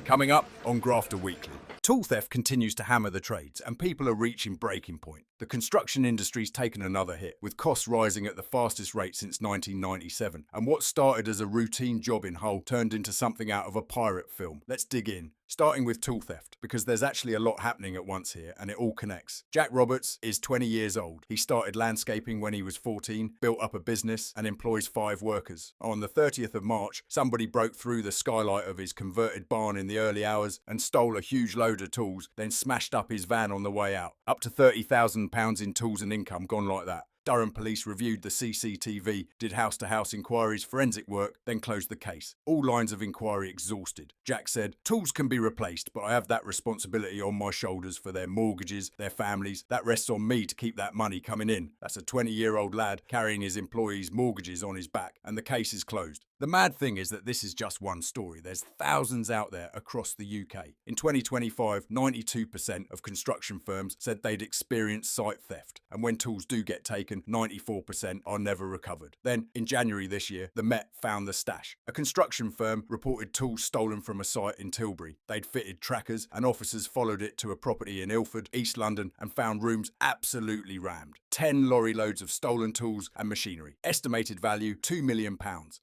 Coming up on Grafter Weekly. Tool theft continues to hammer the trades and people are reaching breaking point. The construction industry's taken another hit, with costs rising at the fastest rate since 1997. And what started as a routine job in Hull turned into something out of a pirate film. Let's dig in. Starting with tool theft, because there's actually a lot happening at once here and it all connects. Jack Roberts is 20 years old. He started landscaping when he was 14, built up a business and employs 5 workers. On the 30th of March, somebody broke through the skylight of his converted barn in the early hours and stole a huge load of tools, then smashed up his van on the way out. Up to £30,000 in tools and income gone like that. Durham police reviewed the CCTV, did house-to-house inquiries, forensic work, then closed the case. All lines of inquiry exhausted. Jack said, "Tools can be replaced, but I have that responsibility on my shoulders for their mortgages, their families. That rests on me to keep that money coming in." That's a 20-year-old lad carrying his employees' mortgages on his back, and the case is closed. The mad thing is that this is just one story. There's thousands out there across the UK. In 2025, 92% of construction firms said they'd experienced site theft. And when tools do get taken, 94% are never recovered. Then, in January this year, the Met found the stash. A construction firm reported tools stolen from a site in Tilbury. They'd fitted trackers, and officers followed it to a property in Ilford, East London, and found rooms absolutely rammed. 10 lorry loads of stolen tools and machinery. Estimated value, £2 million.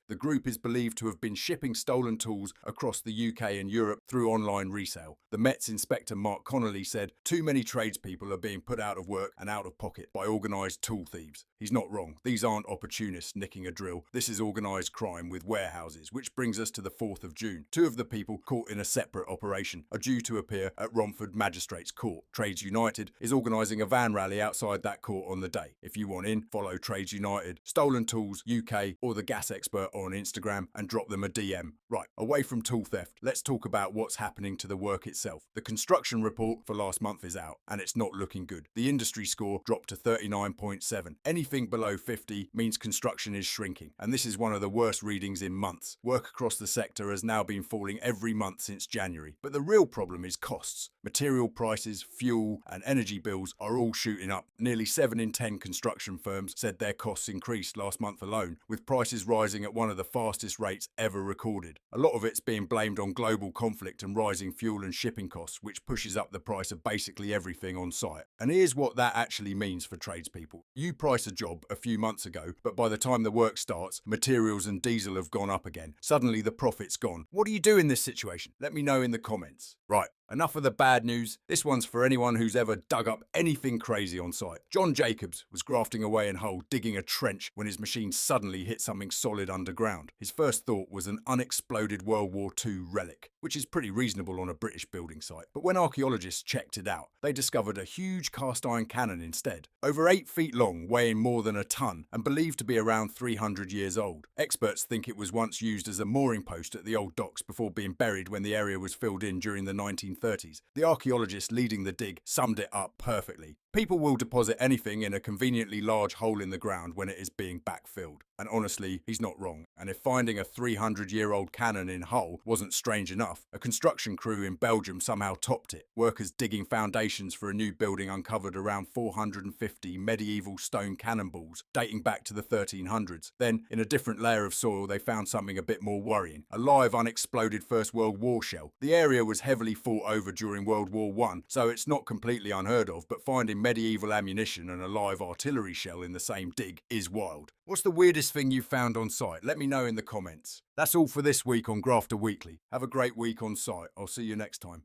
The group is believed to have been shipping stolen tools across the UK and Europe through online resale. The Met's Inspector Mark Connolly said, "Too many tradespeople are being put out of work and out of pocket by organised tool thieves." He's not wrong. These aren't opportunists nicking a drill. This is organised crime with warehouses, which brings us to the 4th of June. 2 of the people caught in a separate operation are due to appear at Romford Magistrates Court. Trades United is organising a van rally outside that court on the day. If you want in, follow Trades United, Stolen Tools UK or the Gas Expert on Instagram and drop them a DM. Right, away from tool theft, let's talk about what's happening to the work itself. The construction report for last month is out and it's not looking good. The industry score dropped to 39.7. Anything below 50 means construction is shrinking, and this is one of the worst readings in months. Work across the sector has now been falling every month since January. But the real problem is costs. Material prices, fuel and energy bills are all shooting up. Nearly 7 in 10 construction firms said their costs increased last month alone, with prices rising at one of the fastest rates ever recorded. A lot of it's being blamed on global conflict and rising fuel and shipping costs, which pushes up the price of basically everything on site. And here's what that actually means for tradespeople. You price a job a few months ago, but by the time the work starts, materials and diesel have gone up again. Suddenly the profit's gone. What do you do in this situation? Let me know in the comments. Right. Enough of the bad news. This one's for anyone who's ever dug up anything crazy on site. John Jacobs was grafting away in Hull, digging a trench when his machine suddenly hit something solid underground. His first thought was an unexploded World War II relic, which is pretty reasonable on a British building site. But when archaeologists checked it out, they discovered a huge cast iron cannon instead. Over 8 feet long, weighing more than a ton, and believed to be around 300 years old. Experts think it was once used as a mooring post at the old docks before being buried when the area was filled in during the 1930s. The archaeologist leading the dig summed it up perfectly. People will deposit anything in a conveniently large hole in the ground when it is being backfilled. And honestly, he's not wrong. And if finding a 300-year-old cannon in Hull wasn't strange enough, a construction crew in Belgium somehow topped it. Workers digging foundations for a new building uncovered around 450 medieval stone cannonballs dating back to the 1300s. Then, in a different layer of soil, they found something a bit more worrying. A live unexploded First World War shell. The area was heavily fought over during World War I, so it's not completely unheard of, but finding medieval ammunition and a live artillery shell in the same dig is wild. What's the weirdest thing you found on site? Let me know in the comments. That's all for this week on Grafter Weekly. Have a great week on site. I'll see you next time.